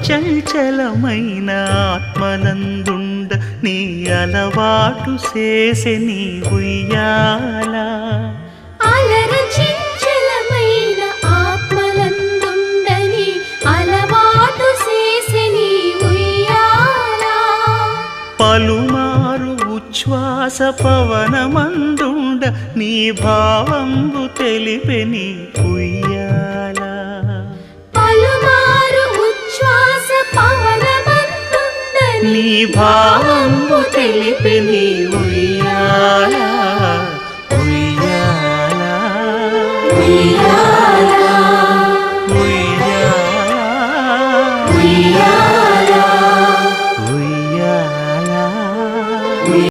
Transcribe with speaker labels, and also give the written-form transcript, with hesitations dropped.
Speaker 1: చంచలమైన ఆత్మనందుండ నీ అలవాటు చేసే నీ ఉయ్యాల
Speaker 2: అలర చంచలమైన ఆత్మనందుండని అలవాటు చేసే నీ ఉయ్యాల
Speaker 1: పలుమారు ఉచ్ఛ్వాస పవనమందుండ నీ భావంబు తెలిపే నీ ఉయ్యాల
Speaker 2: పలుమారు ఉచ్ఛ్వాస పవనమందుండని
Speaker 1: నీ భావంబు తెలిపే నీ